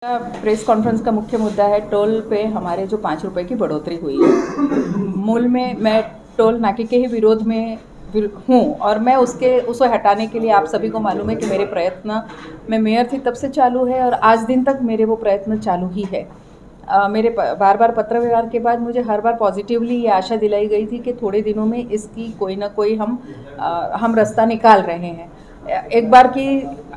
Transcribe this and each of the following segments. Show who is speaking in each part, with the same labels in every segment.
Speaker 1: Press conference का मुख्य मुद्दा है टोल पे हमारे जो 5 रुपए की बढ़ोतरी हुई है। मूल में मैं टोल नाके के ही विरोध में हूँ और मैं उसे हटाने के लिए आप सभी को मालूम है कि मेरे प्रयत्न मैं मेयर थी तब से चालू है और आज दिन तक मेरे वो प्रयत्न चालू ही है। मेरे बार बार पत्र व्यवहार के बाद मुझे हर बार पॉजिटिवली ये आशा दिलाई गई थी कि थोड़े दिनों में इसकी कोई ना कोई हम रास्ता निकाल रहे हैं। एक बार की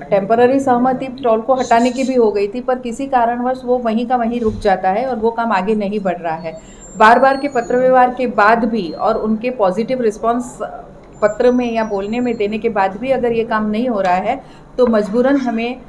Speaker 1: टेम्पररी सहमति टोल को हटाने की भी हो गई थी, पर किसी कारणवश वो वहीं का वहीं रुक जाता है और वो काम आगे नहीं बढ़ रहा है। बार बार के पत्र व्यवहार के बाद भी और उनके पॉजिटिव रिस्पांस पत्र में या बोलने में देने के बाद भी अगर ये काम नहीं हो रहा है तो मजबूरन हमें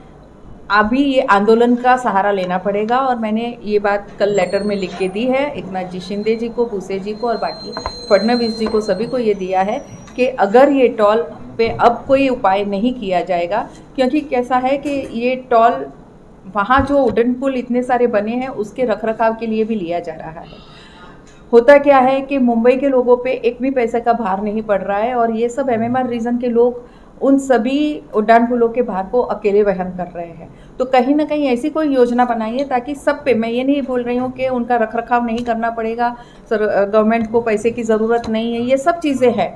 Speaker 1: अभी ये आंदोलन का सहारा लेना पड़ेगा। और मैंने ये बात कल लेटर में लिख के दी है एकनाथ जी शिंदे जी को, भूसे जी को और बाकी फडणवीस जी को, सभी को ये दिया है कि अगर ये टोल पे अब कोई उपाय नहीं किया जाएगा, क्योंकि कैसा है कि ये टोल वहाँ जो उड़न पुल इतने सारे बने हैं उसके रखरखाव के लिए भी लिया जा रहा है। होता क्या है कि मुंबई के लोगों पे एक भी पैसे का भार नहीं पड़ रहा है और ये सब MMR रीजन के लोग उन सभी उड़ान पुलों के भार को अकेले वहन कर रहे हैं। तो कहीं ना कहीं ऐसी कोई योजना बनाइए ताकि सब पे, मैं ये नहीं बोल रही हूँ कि उनका रखरखाव नहीं करना पड़ेगा, गवर्नमेंट को पैसे की ज़रूरत नहीं है, ये सब चीज़ें हैं,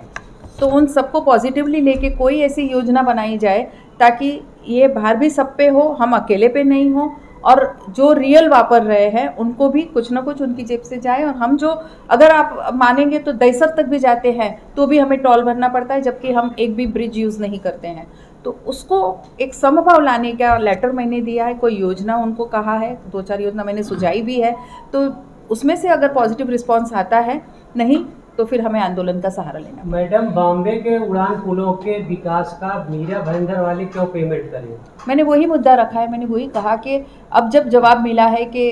Speaker 1: तो उन सबको पॉजिटिवली लेके कोई ऐसी योजना बनाई जाए ताकि ये भार भी सब पे हो, हम अकेले पे नहीं हो और जो रियल वापर रहे हैं उनको भी कुछ ना कुछ उनकी जेब से जाए। और हम जो, अगर आप मानेंगे तो दहीसर तक भी जाते हैं तो भी हमें टोल भरना पड़ता है, जबकि हम एक भी ब्रिज यूज़ नहीं करते हैं। तो उसको एक समभाव लाने का लेटर मैंने दिया है, कोई योजना उनको कहा है, 2-4 योजना मैंने सुझाई भी है, तो उसमें से अगर पॉजिटिव रिस्पॉन्स आता है, नहीं तो फिर हमें आंदोलन का सहारा लेना।
Speaker 2: मैडम, बॉम्बे के उड़ान पुलों के विकास का मीरा भाईंदर वाले क्यों पेमेंट करें?
Speaker 1: मैंने वही मुद्दा रखा है, मैंने वही कहा कि अब जब जवाब मिला है कि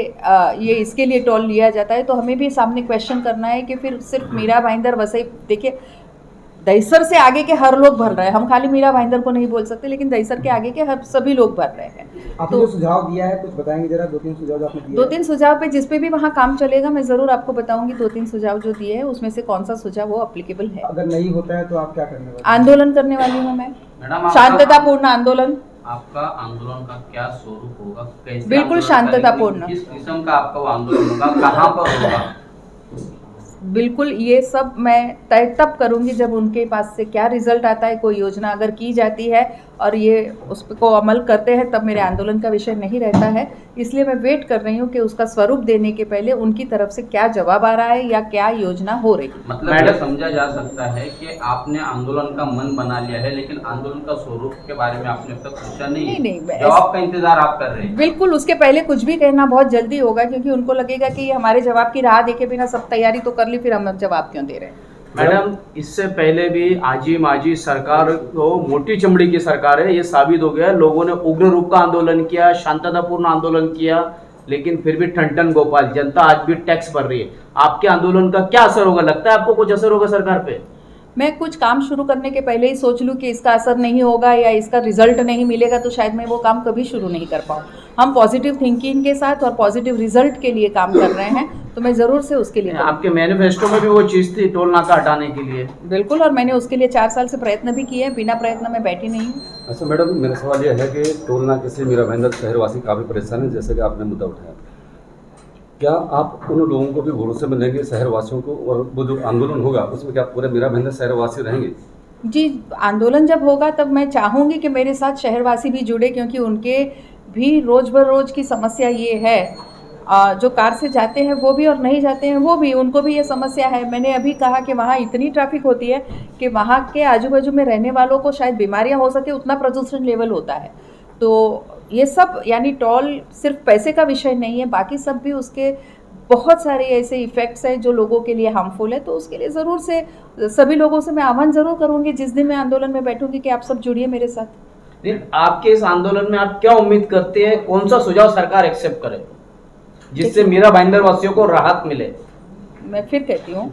Speaker 1: ये इसके लिए टोल लिया जाता है तो हमें भी सामने क्वेश्चन करना है कि फिर सिर्फ मीरा भाईंदर वसई, देखिए दहीसर से आगे के हर लोग भर रहे हैं, हम खाली मीरा भाईंदर को नहीं बोल सकते, लेकिन दहीसर के आगे के हर सभी लोग भर रहे हैं।
Speaker 3: आपने जो सुझाव दिया है कुछ बताएंगे जरा? 2-3 सुझाव जो आपने दिए।
Speaker 1: 2-3 सुझाव पे जिस पे भी वहाँ काम चलेगा मैं ज़रूर आपको बताऊंगी। 2-3 सुझाव जो दिए हैं उसमें से कौन सा सुझाव वो अप्लीकेबल है।
Speaker 3: अगर नहीं होता है तो आप क्या करने वाले?
Speaker 1: आंदोलन करने वाली हूँ मैं, शांततापूर्ण आंदोलन।
Speaker 4: आपका आंदोलन का क्या स्वरूप होगा? कैसे?
Speaker 1: बिल्कुल शांततापूर्ण।
Speaker 4: किस किस्म का आपका वो आंदोलन होगा? कहाँ पर होगा?
Speaker 1: बिल्कुल, ये सब मैं तय तब करूंगी जब उनके पास से क्या रिजल्ट आता है। कोई योजना अगर की जाती है और ये उस को अमल करते हैं तब मेरे आंदोलन का विषय नहीं रहता है। इसलिए मैं वेट कर रही हूँ कि उसका स्वरूप देने के पहले उनकी तरफ से क्या जवाब आ रहा है या क्या योजना हो रही है।
Speaker 4: मतलब मैडम, समझा जा सकता है कि आपने आंदोलन का मन बना लिया है, लेकिन आंदोलन का स्वरूप के बारे में आपने अब तक सोचा नहीं। जवाब का इंतजार आप कर रहे हैं।
Speaker 1: बिल्कुल, उसके पहले कुछ भी कहना बहुत जल्दी होगा, क्योंकि उनको लगेगा कि हमारे जवाब की राह देखे बिना सब तैयारी तो कर ली, फिर हम जवाब क्यों दे रहे हैं।
Speaker 5: मैडम, इससे पहले भी आजी माजी सरकार तो मोटी चमड़ी की सरकार है, ये साबित हो गया। लोगों ने उग्र रूप का आंदोलन किया, शांततापूर्ण आंदोलन किया, लेकिन फिर भी ठन गोपाल, जनता आज भी टैक्स भर रही है। आपके आंदोलन का क्या असर होगा? लगता है आपको कुछ असर होगा सरकार पे?
Speaker 1: मैं कुछ काम शुरू करने के पहले ही सोच लूँ कि इसका असर नहीं होगा या इसका रिजल्ट नहीं मिलेगा तो शायद मैं वो काम कभी शुरू नहीं कर पाऊँ। हम पॉजिटिव थिंकिंग के साथ और पॉजिटिव रिजल्ट के लिए काम कर रहे हैं, तो मैं ज़रूर से उसके लिए
Speaker 5: आपके मैनिफेस्टो में भी वो चीज़ थी, टोल नाका हटाने के लिए।
Speaker 1: बिल्कुल, और मैंने उसके लिए 4 साल से प्रयत्न भी किए, बिना प्रयत्न में बैठी नहीं हूँ।
Speaker 6: अच्छा मैडम, मेरा सवाल यह है कि टोल नाके से मीरा भाईंदर शहरवासी काफ़ी परेशान है, जैसे कि आपने मुद्दा उठाया। क्या आप उन लोगों को भी भरोसे में लेंगे, शहरवासियों को, और वो जो आंदोलन होगा उसमें क्या पूरे मीरा भाईंदर शहरवासी रहेंगे?
Speaker 1: जी, आंदोलन जब होगा तब मैं चाहूँगी कि मेरे साथ शहरवासी भी जुड़े, क्योंकि उनके भी रोज़ बरोज़ की समस्या ये है। जो कार से जाते हैं वो भी और नहीं जाते हैं वो भी, उनको भी ये समस्या है। मैंने अभी कहा कि वहाँ इतनी ट्रैफिक होती है कि वहाँ के आजू बाजू में रहने वालों को शायद बीमारियाँ हो सके, उतना प्रदूषण लेवल होता है। तो ये सब, यानी टोल सिर्फ पैसे का विषय नहीं है, बाकी सब भी उसके बहुत सारे ऐसे इफ़ेक्ट्स हैं जो लोगों के लिए हार्मफुल है। तो उसके लिए ज़रूर से सभी लोगों से मैं आह्वान ज़रूर करूँगी जिस दिन मैं आंदोलन में बैठूँगी कि आप सब जुड़िए मेरे साथ।
Speaker 5: आपके इस आंदोलन में आप क्या उम्मीद करते हैं? कौन सा सुझाव सरकार एक्सेप्ट करे जिससे मीरा भाईंदर वासियों को राहत मिले? मैं
Speaker 1: फिर कहती हूँ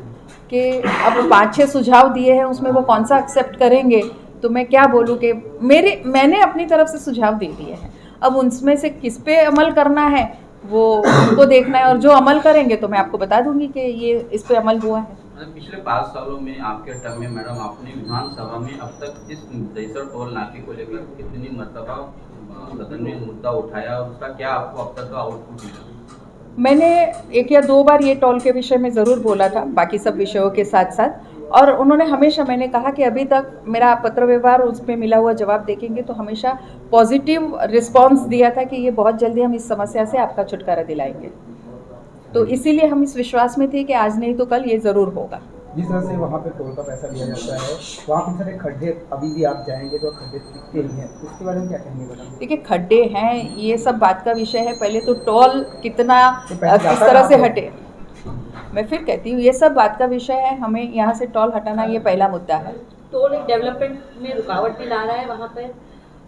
Speaker 1: कि अब 5-6 सुझाव दिए हैं, उसमें वो कौन सा एक्सेप्ट करेंगे तो मैं क्या बोलूँ कि मैंने अपनी तरफ से सुझाव दे दिए हैं। अब उनमें से किस पे अमल करना है वो उनको देखना है, और जो अमल करेंगे तो मैं आपको बता दूंगी कि ये इस पे अमल हुआ है।
Speaker 4: पिछले 5 सालों में आपके टर्म में मैडम, आपने विधानसभा में अब तक इस दहीसर टोल नाके को लेकर कितनी मर्तबा सदन में मुद्दा उठाया और उसका क्या आपको अब तक का आउटपुट मिला?
Speaker 1: मैंने 1 या 2 बार ये टोल के विषय में ज़रूर बोला था, बाकी सब विषयों के साथ साथ, और उन्होंने हमेशा, मैंने कहा कि अभी तक मेरा पत्र व्यवहार उस पर मिला हुआ जवाब देखेंगे तो हमेशा पॉजिटिव रिस्पांस दिया था कि ये बहुत जल्दी हम इस समस्या से आपका छुटकारा दिलाएंगे। तो इसीलिए हम इस विश्वास में थे कि आज नहीं तो कल ये ज़रूर होगा।
Speaker 3: जिस तरह से वहाँ पे टोल का पैसा लिया जाता है, वहाँ पे सारे खड्डे अभी भी आप जाएंगे तो खड्डे दिखते ही हैं, उसके बारे में क्या कहेंगे बताइए?
Speaker 1: देखिए, खड्डे हैं, ये सब बात का विषय है। पहले तो टोल कितना
Speaker 3: तो पहले
Speaker 1: किस
Speaker 3: जाता
Speaker 1: तरह से
Speaker 3: कहाँ
Speaker 1: हटे, मैं फिर कहती हूँ, ये सब बात का विषय है। हमें यहाँ से टोल हटाना ये पहला मुद्दा है।
Speaker 7: टोल एक डेवलपमेंट में रुकावट भी ला रहा है। वहाँ पर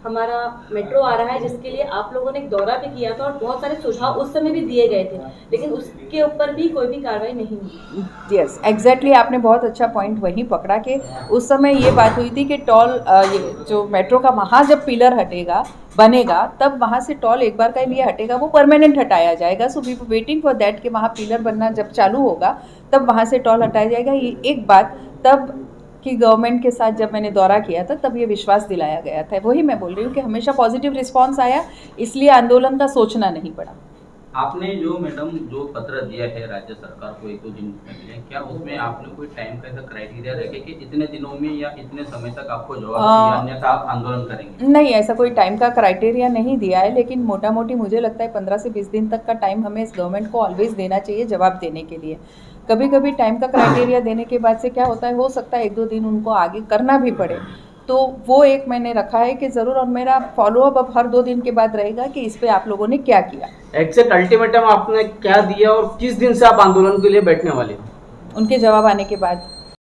Speaker 7: हमारा मेट्रो आ रहा है जिसके लिए आप लोगों ने एक दौरा भी किया था और बहुत सारे सुझाव उस समय भी दिए गए थे, लेकिन उसके ऊपर भी कोई भी कार्रवाई नहीं हुई।
Speaker 1: यस, एग्जैक्टली, आपने बहुत अच्छा पॉइंट वहीं पकड़ा कि उस समय ये बात हुई थी कि टोल, ये जो मेट्रो का वहाँ जब पिलर हटेगा, बनेगा, तब वहाँ से टोल एक बार के लिए हटेगा, वो परमानेंट हटाया जाएगा। So we waiting for that कि वहाँ पिलर बनना जब चालू होगा तब वहाँ से टोल हटाया जाएगा। ये एक बात तब कि गवर्नमेंट के साथ जब मैंने दौरा किया था तब ये विश्वास दिलाया गया था। वही मैं बोल रही हूँ कि हमेशा पॉजिटिव रिस्पांस आया, इसलिए आंदोलन का सोचना नहीं पड़ा।
Speaker 4: आपने जो मैडम जो पत्र दिया है राज्य सरकार को 1-2 दिन पहले, क्या उसमें आपने कोई टाइम का ऐसा क्राइटेरिया रखे कि इतने दिनों में या इतने समय तक आपको जवाब चाहिए, अन्यथा आप आंदोलन करेंगे?
Speaker 1: नहीं, ऐसा कोई टाइम का क्राइटेरिया नहीं दिया है, लेकिन मोटा मोटी मुझे लगता है 15 से 20 दिन तक का टाइम हमें इस गवर्नमेंट को ऑलवेज देना चाहिए जवाब देने के लिए। कभी कभी टाइम का क्राइटेरिया देने के बाद से क्या होता है, हो सकता है 1-2 दिन उनको आगे करना भी पड़े, तो वो एक मैंने रखा है कि ज़रूर। और मेरा फॉलोअप अब हर 2 दिन के बाद रहेगा कि इस पे आप लोगों ने क्या किया।
Speaker 5: एग्जैक्ट अल्टीमेटम आपने क्या दिया और किस दिन से आप आंदोलन के लिए बैठने वाले?
Speaker 1: उनके जवाब आने के बाद।